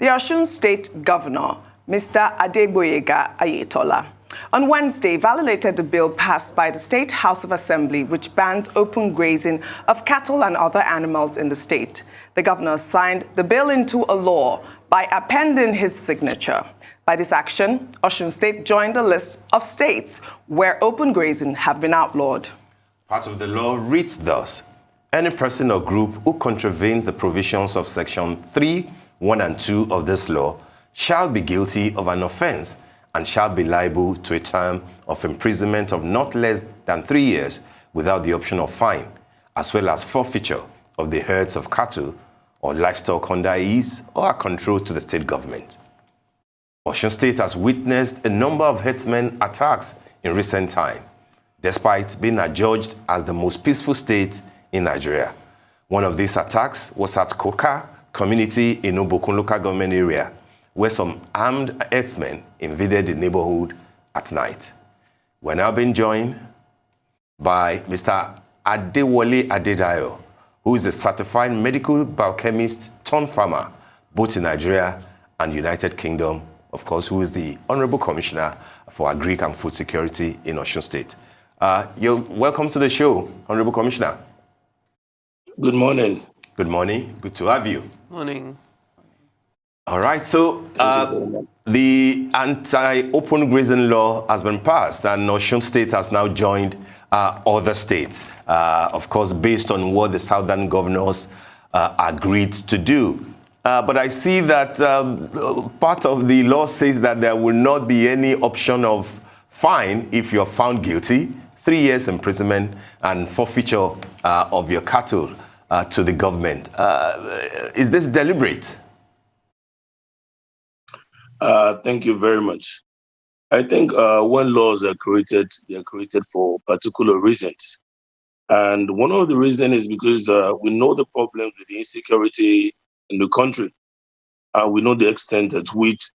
the Osun State Governor, Mr. Adewole Adedayo, on Wednesday validated the bill passed by the State House of Assembly which bans open grazing of cattle and other animals in the state. The governor signed the bill into a law by appending his signature. By this action, Osun State joined the list of states where open grazing have been outlawed. Part of the law reads thus: any person or group who contravenes the provisions of Section 3, 1 and 2 of this law shall be guilty of an offense and shall be liable to a term of imprisonment of not less than 3 years without the option of fine, as well as forfeiture of the herds of cattle or livestock under his or her control to the state government. Osun State has witnessed a number of herdsmen attacks in recent time, despite being adjudged as the most peaceful state in Nigeria. One of these attacks was at Koka community in Obokun local government area, where some armed herdsmen invaded the neighborhood at night. We're now being joined by Mr. Adewole Adedayo, who is a certified medical biochemist turned farmer, both in Nigeria and United Kingdom, of course, who is the Honorable Commissioner for Agric and Food Security in Osun State. You're welcome to the show, Honorable Commissioner. Good morning. Good morning. Good to have you. Morning. All right, so the Anti-Open Grazing Law has been passed, and Osun State has now joined other states, of course, based on what the southern governors agreed to do. But I see that part of the law says that there will not be any option of fine if you're found guilty, 3 years imprisonment, and forfeiture of your cattle to the government. Is this deliberate? Thank you very much. I think when laws are created, they are created for particular reasons. And one of the reasons is because we know the problems with the insecurity in the country. And we know the extent at which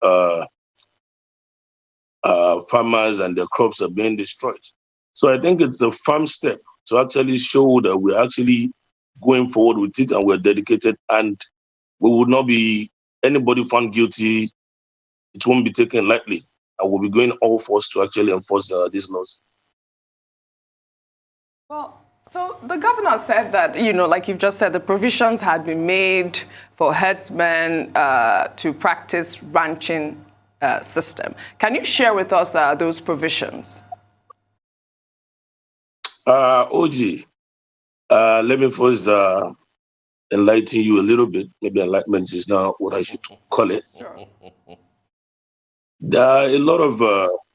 farmers and their crops are being destroyed. So I think it's a firm step to actually show that we're actually going forward with it and we're dedicated, and we would not be anybody found guilty. It won't be taken lightly, and we'll be going all force to actually enforce these laws. Well, so the governor said that, like you've just said, the provisions had been made for herdsmen to practice ranching system. Can you share with us those provisions? OG, let me first enlighten you a little bit. Maybe enlightenment is not what I should call it. Sure. There are a lot of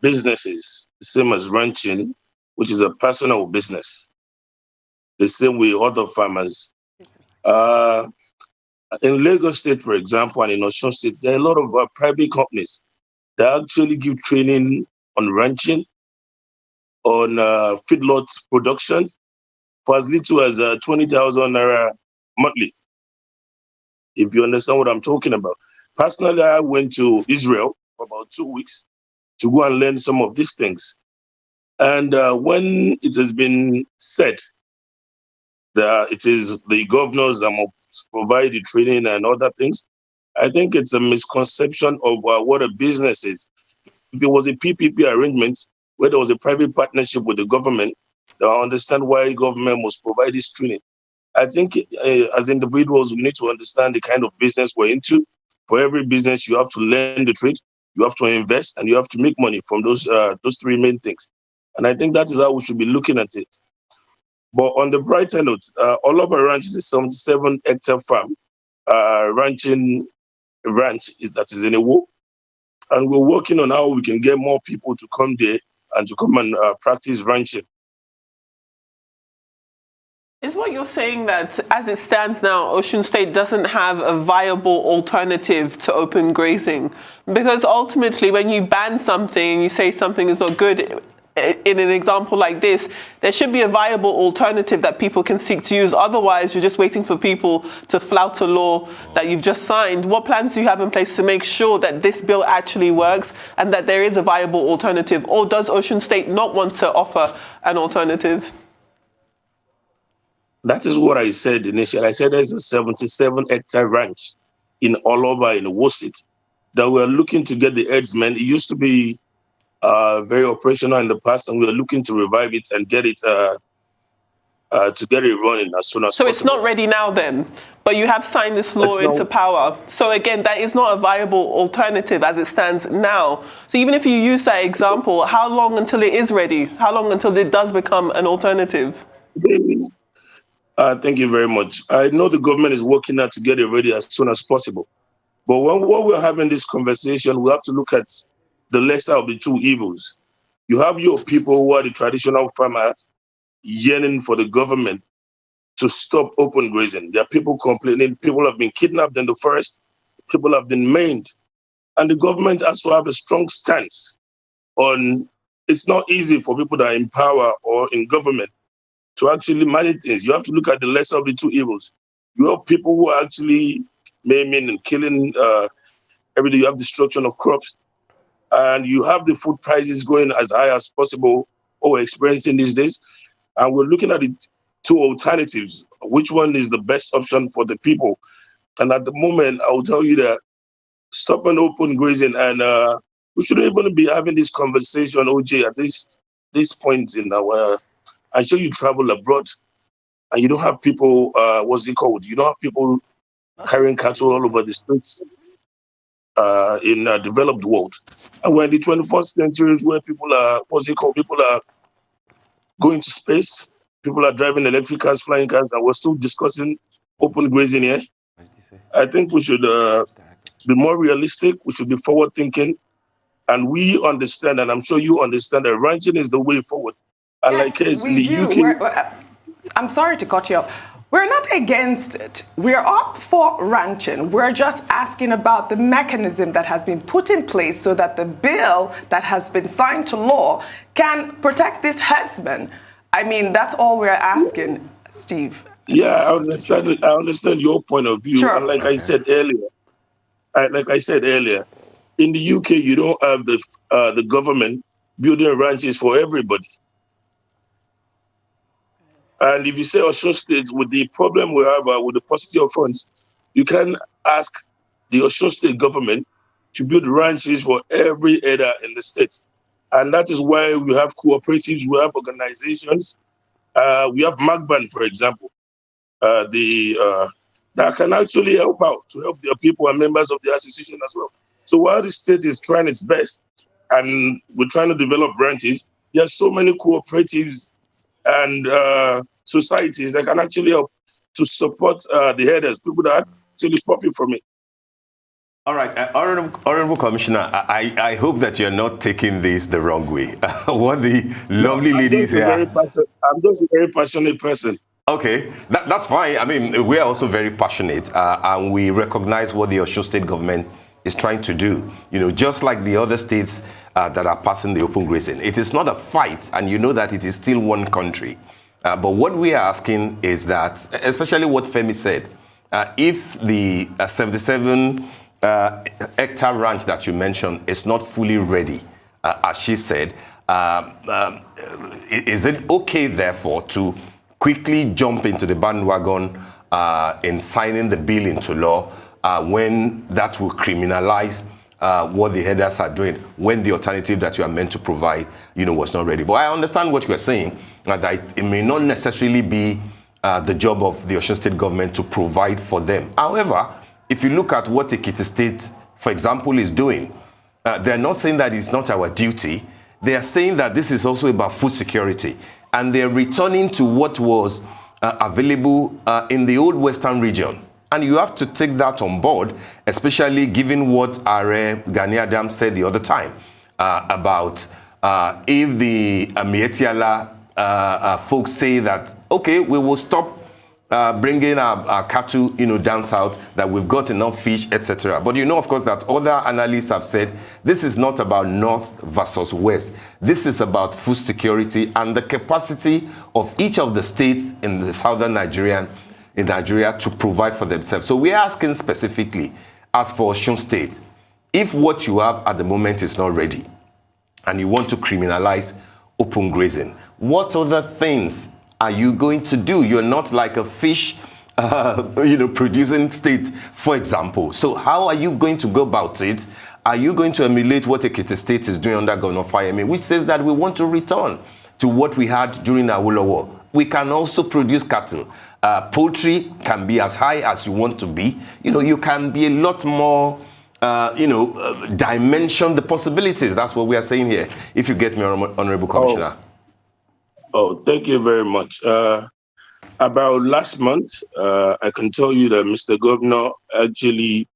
businesses, the same as ranching, which is a personal business. The same way other farmers. In Lagos State, for example, and in Osun State, there are a lot of private companies that actually give training on ranching, on feedlot production, for as little as 20,000 naira monthly. If you understand what I'm talking about. Personally, I went to Israel for about 2 weeks to go and learn some of these things. And when it has been said that it is the governors that must provide the training and other things, I think it's a misconception of what a business is. If it was a PPP arrangement where there was a private partnership with the government, then I understand why government must provide this training. I think as individuals, we need to understand the kind of business we're into. For every business, you have to learn the trade, you have to invest, and you have to make money from those three main things. And I think that is how we should be looking at it. But on the brighter note, all of our ranch is a 77-hectare farm, ranch that is in a Adewole. And we're working on how we can get more people to come there and to come and practice ranching. Is what you're saying that, as it stands now, Osun State doesn't have a viable alternative to open grazing? Because ultimately, when you ban something, you say something is not good, in an example like this, there should be a viable alternative that people can seek to use. Otherwise, you're just waiting for people to flout a law that you've just signed. What plans do you have in place to make sure that this bill actually works and that there is a viable alternative? Or does Osun State not want to offer an alternative? That is what I said initially. I said there's a 77-hectare ranch in Oloba, in Wosit, that we're looking to get the herdsmen. It used to be very operational in the past, and we're looking to revive it and get it running as soon as possible. So it's not ready now then, but you have signed this law into power. So again, that is not a viable alternative as it stands now. So even if you use that example, how long until it is ready? How long until it does become an alternative? Thank you very much. I know the government is working out to get it ready as soon as possible. But when we're having this conversation, we have to look at the lesser of the two evils. You have your people who are the traditional farmers yearning for the government to stop open grazing. There are people complaining, people have been kidnapped in the forest, people have been maimed. And the government has to have a strong stance on it's not easy for people that are in power or in government to actually manage things. You have to look at the lesser of the two evils. You have people who are actually maiming and killing every day. You have destruction of crops. And you have the food prices going as high as possible, or we're experiencing these days. And we're looking at the two alternatives. Which one is the best option for the people? And at the moment, I will tell you that stopping open grazing, and we shouldn't even be having this conversation, OJ, at this point in our. I'm sure you travel abroad and you don't have people, what's it called? You don't have people carrying cattle all over the streets in a developed world. And we're in the 21st century where people are, People are going to space. People are driving electric cars, flying cars, and we're still discussing open grazing here. I think we should be more realistic. We should be forward thinking. And we understand, and I'm sure you understand, that ranching is the way forward. And yes, like case in we the do. UK. I'm sorry to cut you off. We're not against it. We're up for ranching. We're just asking about the mechanism that has been put in place so that the bill that has been signed to law can protect this herdsman. I mean, that's all we're asking, Steve. Yeah, I understand your point of view. Sure. And like I said earlier, in the UK, you don't have the government building ranches for everybody. And if you say Osun State, with the problem we have with the paucity of funds, you can ask the Osun State government to build ranches for every herder in the state. And that is why we have cooperatives, we have organizations. We have Magban, for example, that can actually help out to help their people and members of the association as well. So while the state is trying its best and we're trying to develop ranches, there are so many cooperatives and societies that can actually help to support the herders, people that actually profit from it. All right, Honorable Commissioner, I hope that you're not taking this the wrong way. What the lovely ladies here... I'm just a very passionate person. Okay, that's fine. I mean, we're also very passionate and we recognize what the Osun State government is trying to do. You know, just like the other states that are passing the open grazing. It is not a fight, and you know that it is still one country. But what we are asking is that, especially what Femi said, if the 77 hectare ranch that you mentioned is not fully ready, as she said, is it okay, therefore, to quickly jump into the bandwagon in signing the bill into law when that will criminalize what the herders are doing when the alternative that you are meant to provide, was not ready? But I understand what you are saying, that it may not necessarily be the job of the Osun State government to provide for them. However, if you look at what Ekiti State, for example, is doing, they're not saying that it's not our duty. They are saying that this is also about food security. And they're returning to what was available in the old Western region. And you have to take that on board, especially given what Gani Adams said the other time about if the Mietiala folks say that, okay, we will stop bringing our cattle, down south, that we've got enough fish, etc. But of course, that other analysts have said this is not about north versus west. This is about food security and the capacity of each of the states in the southern Nigeria to provide for themselves. So we are asking specifically, as for Osun State, if what you have at the moment is not ready and you want to criminalize open grazing, what other things are you going to do? You're not like a fish producing state, for example. So how are you going to go about it? Are you going to emulate what Ekiti State is doing under Governor Fayemi, which says that we want to return to what we had during Adewole War? We can also produce cattle. Poultry can be as high as you want to be. You can be a lot more, dimension the possibilities. That's what we are saying here, if you get me, Honorable Commissioner. Thank you very much. About last month, I can tell you that Mr. Governor actually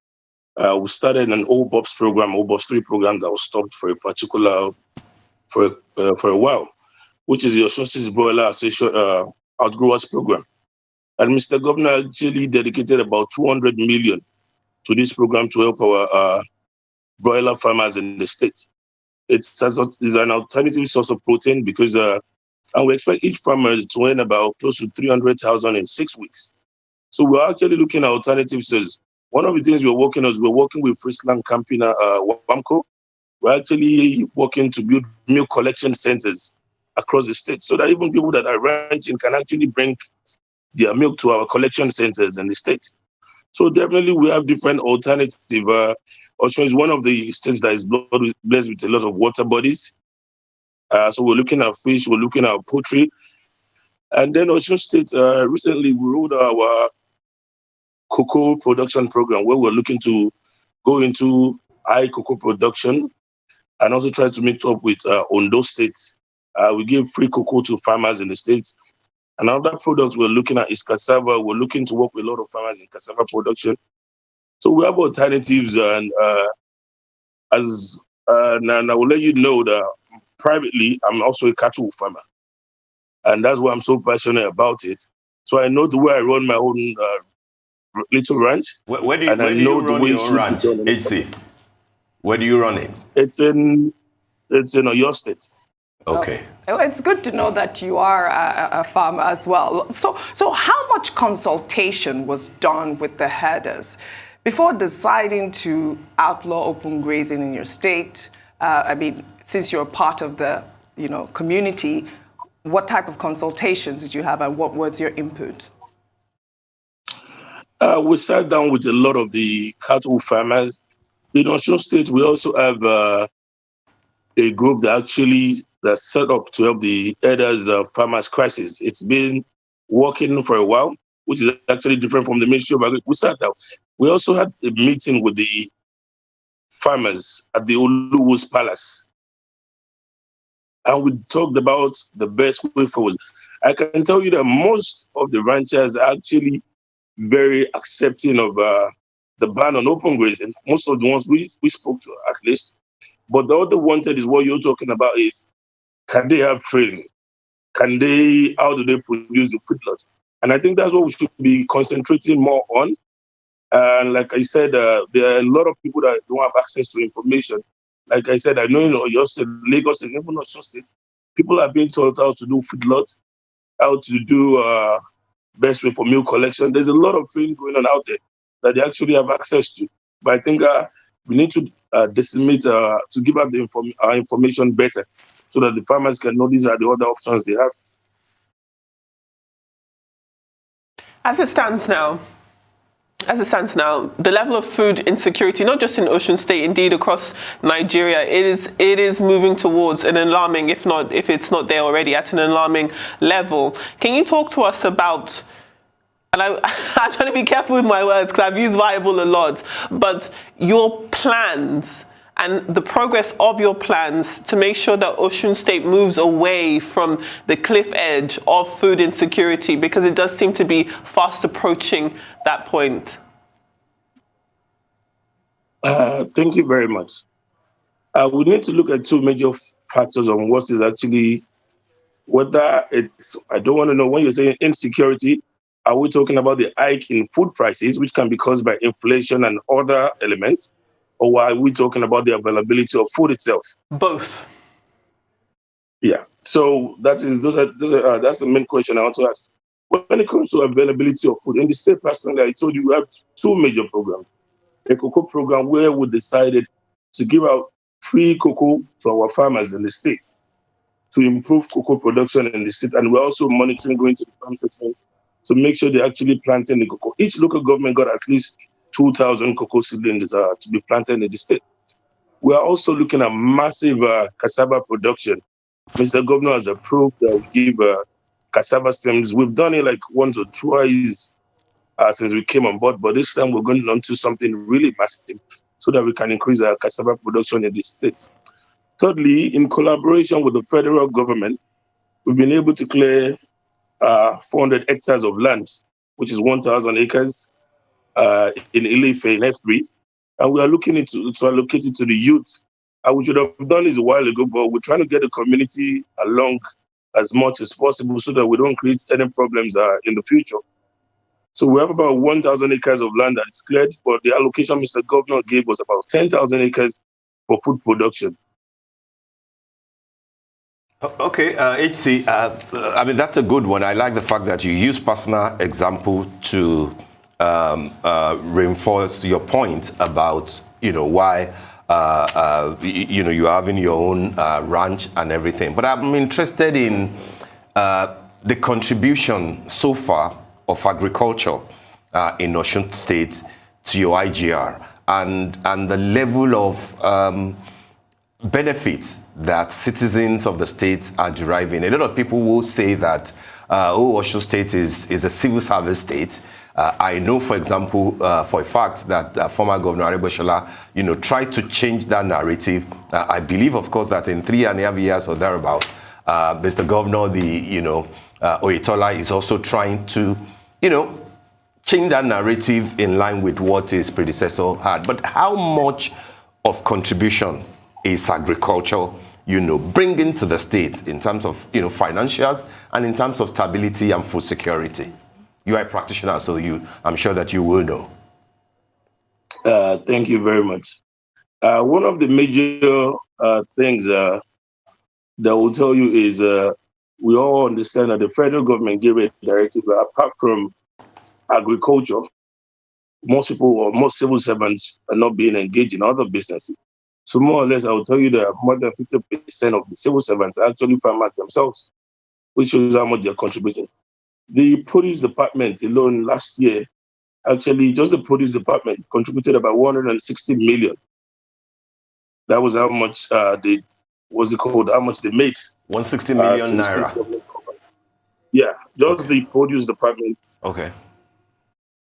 we started an OBOPS program, OBOPS 3 program that was stopped for a particular, for a while, which is the Osun Broiler Association Outgrowers Program. And Mr. Governor actually dedicated about 200 million to this program to help our broiler farmers in the state. It's an alternative source of protein because and we expect each farmer to earn about close to 300,000 in 6 weeks. So we're actually looking at alternatives. One of the things we're working on is we're working with Friesland Campina WAMCO. We're actually working to build milk collection centers across the state so that even people that are ranching can actually bring their milk to our collection centers in the state. So definitely we have different alternatives. Osun is one of the states that is blessed with a lot of water bodies. So we're looking at fish, we're looking at poultry. And then Osun State, recently we rolled our cocoa production program where we're looking to go into high cocoa production and also try to meet up with Ondo State. We give free cocoa to farmers in the states. Another product we're looking at is cassava. We're looking to work with a lot of farmers in cassava production. So we have alternatives, and I will let you know that privately, I'm also a cattle farmer. And that's why I'm so passionate about it. So I know the way I run my own little ranch. Where do you run your own ranch, HC? Where do you run it? It's in Oyo State. Okay. It's good to know that you are a farmer as well. So how much consultation was done with the herders before deciding to outlaw open grazing in your state? Since you're part of the community, what type of consultations did you have and what was your input? We sat down with a lot of the cattle farmers. In Osun State, we also have a group that's set up to help the herders farmers crisis. It's been working for a while, which is actually different from the Ministry of Agriculture. We sat down. We also had a meeting with the farmers at the Oluwo's Palace. And we talked about the best way forward. I can tell you that most of the ranchers are actually very accepting of the ban on open grazing. Most of the ones we spoke to, at least. But the other wanted is what you're talking about is, can they have training? How do they produce the feedlot? And I think that's what we should be concentrating more on. And like I said, there are a lot of people that don't have access to information. Like I said, I know in Oyo State, Lagos, and even Osun State, people are being taught how to do feedlots, how to do best way for milk collection. There's a lot of training going on out there that they actually have access to. But I think we need to disseminate, to give out our information better so that the farmers can know these are the other options they have. As it stands now, the level of food insecurity, not just in Osun State, indeed across Nigeria, it is moving towards an alarming, if it's not there already, at an alarming level. Can you talk to us about, and I'm trying to be careful with my words because I've used viable a lot, but your plans and the progress of your plans to make sure that Osun State moves away from the cliff edge of food insecurity, because it does seem to be fast approaching that point. Thank you very much. We need to look at two major factors on what is actually, whether it's, I don't want to know, when you're saying insecurity, are we talking about the hike in food prices, which can be caused by inflation and other elements? Or are we talking about the availability of food itself? Both. Yeah. So that's the main question I want to ask. When it comes to availability of food in the state, personally, I told you we have two major programs. A cocoa program where we decided to give out free cocoa to our farmers in the state to improve cocoa production in the state, and we're also monitoring, going to the farm segment to make sure they're actually planting the cocoa. Each local government got at least 2,000 cocoa seedlings to be planted in the state. We are also looking at massive cassava production. Mr. Governor has approved that we give cassava stems. We've done it like once or twice since we came on board, but this time we're going on to something really massive so that we can increase our cassava production in the state. Thirdly, in collaboration with the federal government, we've been able to clear 400 hectares of land, which is 1,000 acres in Ilefe in F3. And we are looking to allocate it to the youth. We should have done this a while ago, but we're trying to get the community along as much as possible so that we don't create any problems in the future. So we have about 1,000 acres of land that is cleared, but the allocation Mr. Governor gave was about 10,000 acres for food production. Okay, HC, I mean, that's a good one. I like the fact that you use personal example to reinforce your point about, why, you're having your own ranch and everything. But I'm interested in the contribution so far of agriculture in Osun State to your IGR and the level of benefits that citizens of the state are deriving. A lot of people will say that, Osun State is a civil service state. I know, for example, for a fact that former Governor Adewole tried to change that narrative. I believe, of course, that in 3.5 years or thereabout, Mr. Governor, Oyetola is also trying to, change that narrative in line with what his predecessor had. But how much of contribution is agriculture, bringing to the state in terms of, financials and in terms of stability and food security? You are a practitioner, so I'm sure that you will know. Thank you very much. One of the major things that will tell you is we all understand that the federal government gave a directive apart from agriculture, most people or most civil servants are not being engaged in other businesses. So more or less, I will tell you that more than 50% of the civil servants are actually farmers themselves, which shows how much they're contributing. The produce department alone last year, actually just the produce department contributed about 160 million. That was how much how much they made. 160 million naira. Yeah, just the produce department. Okay.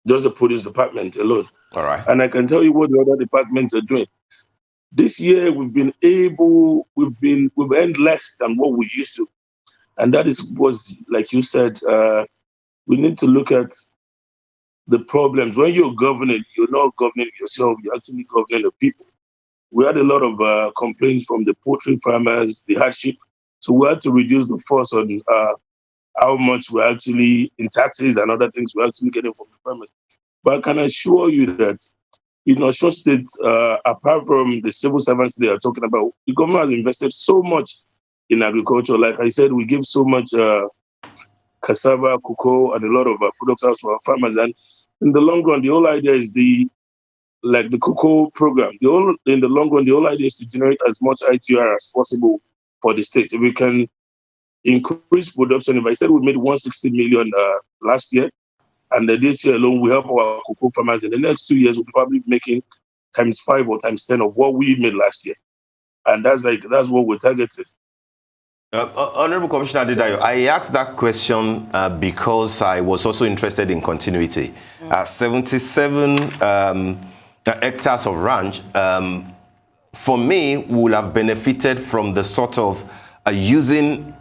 Just the produce department alone. All right. And I can tell you what the other departments are doing. This year we've earned less than what we used to. And that was like you said, we need to look at the problems. When you're governing, you're not governing yourself, you're actually governing the people. We had a lot of complaints from the poultry farmers, the hardship. So we had to reduce the force on how much we're actually in taxes and other things we're actually getting from the farmers. But I can assure you that in Osun State, apart from the civil servants they are talking about, the government has invested so much in agriculture. Like I said, we give so much cassava, cocoa, and a lot of products out to our farmers. And in the long run, the whole idea is the cocoa program. In the long run, the whole idea is to generate as much ITR as possible for the state. If we can increase production, if I said we made 160 million last year, and this year alone we help our cocoa farmers, in the next 2 years we'll probably be making ×5 or ×10 of what we made last year. And that's what we're targeting. Honorable Commissioner Adedayo, I asked that question because I was also interested in continuity. 77 hectares of ranch, for me, will have benefited from the sort of using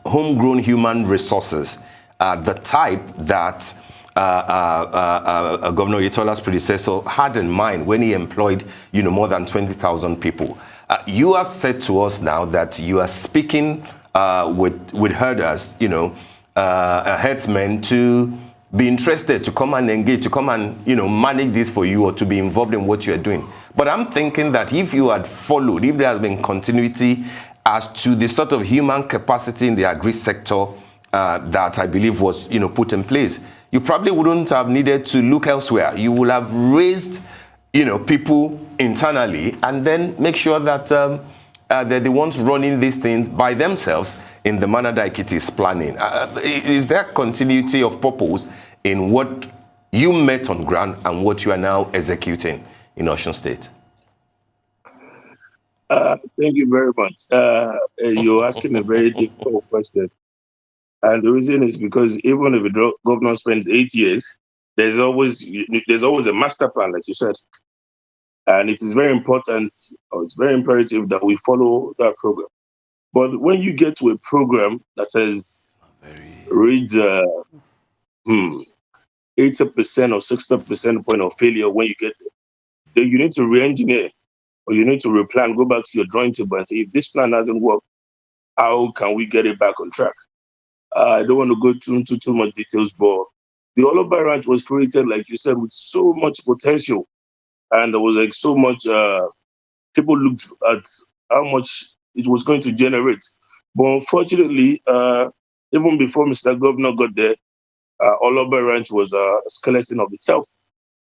homegrown human resources, the type that Governor Oyetola's predecessor had in mind when he employed, more than 20,000 people. You have said to us now that you are speaking with herders, herdsmen to be interested, to come and engage, to come and, manage this for you or to be involved in what you are doing. But I'm thinking that if you had followed, if there has been continuity as to the sort of human capacity in the agri sector that I believe was, put in place, you probably wouldn't have needed to look elsewhere. You will have raised, people internally and then make sure that they're the ones running these things by themselves in the manner that it is planning. Is there continuity of purpose in what you met on ground and what you are now executing in Osun State? Thank you very much. You're asking a very difficult question. And the reason is because even if the governor spends 8 years, there's always a master plan, like you said. And it is very important, or it's very imperative that we follow that program. But when you get to a program that has reached 80% or 60% point of failure when you get there, then you need to re-engineer, or you need to replan, go back to your drawing table and say, if this plan hasn't worked, how can we get it back on track? I don't want to go into too much details, but the Oloba Ranch was created, like you said, with so much potential. And there was like so much, people looked at how much it was going to generate. But unfortunately, even before Mr. Governor got there, Oloba Ranch was a skeleton of itself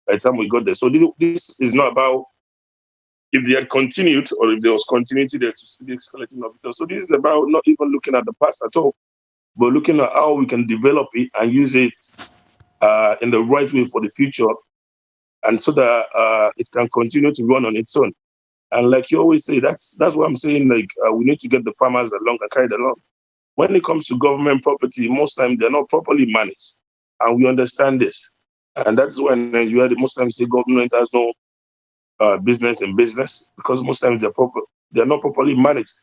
by the time we got there. So this is not about if they had continued or if there was continuity there to see the skeleton of itself. So this is about not even looking at the past at all, but looking at how we can develop it and use it in the right way for the future, and so that it can continue to run on its own. And like you always say, that's what I'm saying, like we need to get the farmers along and carried along. When it comes to government property, most times they're not properly managed. And we understand this. And that's when you hear most times say government has no business in business, because most times they're not properly managed.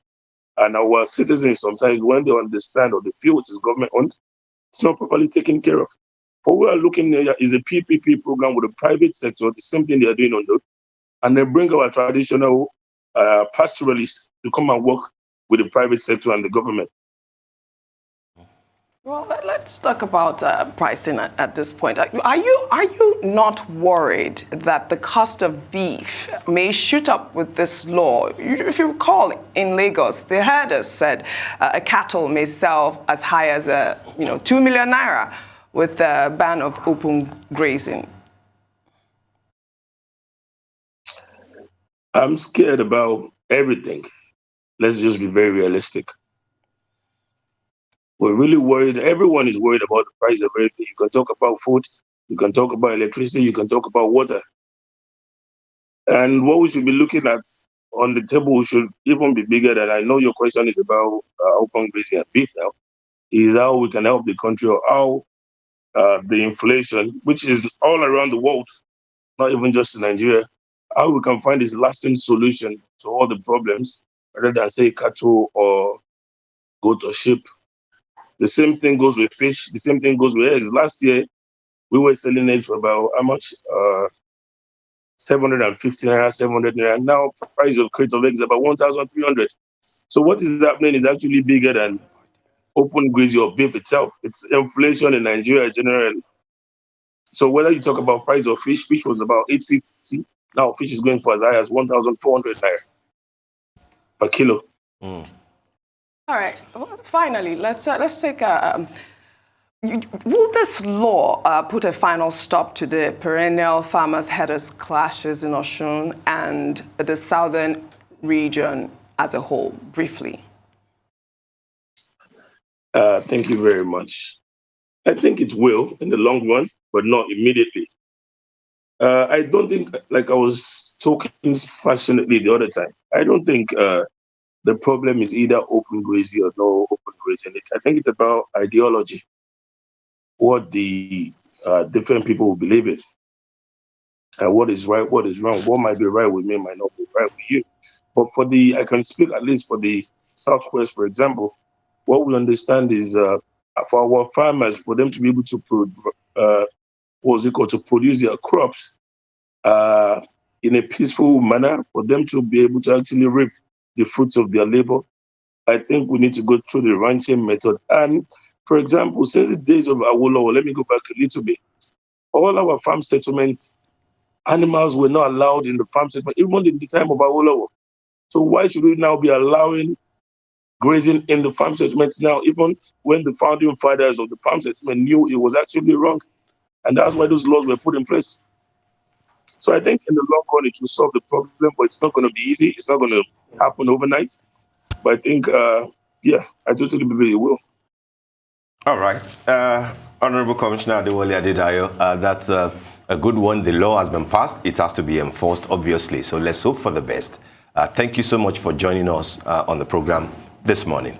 And our citizens, sometimes when they understand or they feel it is government owned, it's not properly taken care of. What we are looking at is a PPP program with the private sector, the same thing they are doing on the, and then bring our traditional pastoralists to come and work with the private sector and the government. Well, let's talk about pricing at this point. Are you not worried that the cost of beef may shoot up with this law? If you recall, in Lagos, the herders said a cattle may sell as high as 2 million naira with the ban of open grazing. I'm scared about everything. Let's just be very realistic. We're really worried. Everyone is worried about the price of everything. You can talk about food, you can talk about electricity, you can talk about water. And what we should be looking at on the table should even be bigger than, I know your question is about open grazing and beef now, is how we can help the country, or how the inflation, which is all around the world, not even just in Nigeria, how we can find this lasting solution to all the problems, rather than say cattle or goat or sheep. The same thing goes with fish. The same thing goes with eggs. Last year, we were selling eggs for about how much? 750 naira, 700 naira. Now, price of crate of eggs is about 1,300. So what is happening is actually bigger than open grazing or beef itself. It's inflation in Nigeria generally. So whether you talk about price of fish was about 850. Now fish is going for as high as 1,400 naira per kilo. All right. Well, finally, let's take a. Will this law put a final stop to the perennial farmers-herders clashes in Osun and the southern region as a whole, briefly? Thank you very much. I think it will in the long run, but not immediately. I don't think, like I was talking passionately the other time, I don't think the problem is either open grazing or no open grazing. I think it's about ideology, what the different people will believe in, and what is right, what is wrong. What might be right with me might not be right with you. But I can speak at least for the Southwest, for example. What we understand is for our farmers, for them to be able to produce their crops in a peaceful manner, for them to be able to actually reap the fruits of their labor, I think we need to go through the ranching method. And for example, since the days of Adewole, let me go back a little bit. All our farm settlements, animals were not allowed in the farm settlement, even in the time of Adewole. So why should we now be allowing grazing in the farm settlements now, even when the founding fathers of the farm settlement knew it was actually wrong? And that's why those laws were put in place. So I think in the long run, it will solve the problem, but it's not going to be easy. It's not going to happen overnight. But I think, yeah, I totally believe it will. All right. Honorable Commissioner Adewole Adedayo, that's a good one. The law has been passed. It has to be enforced, obviously. So let's hope for the best. Thank you so much for joining us on the program this morning.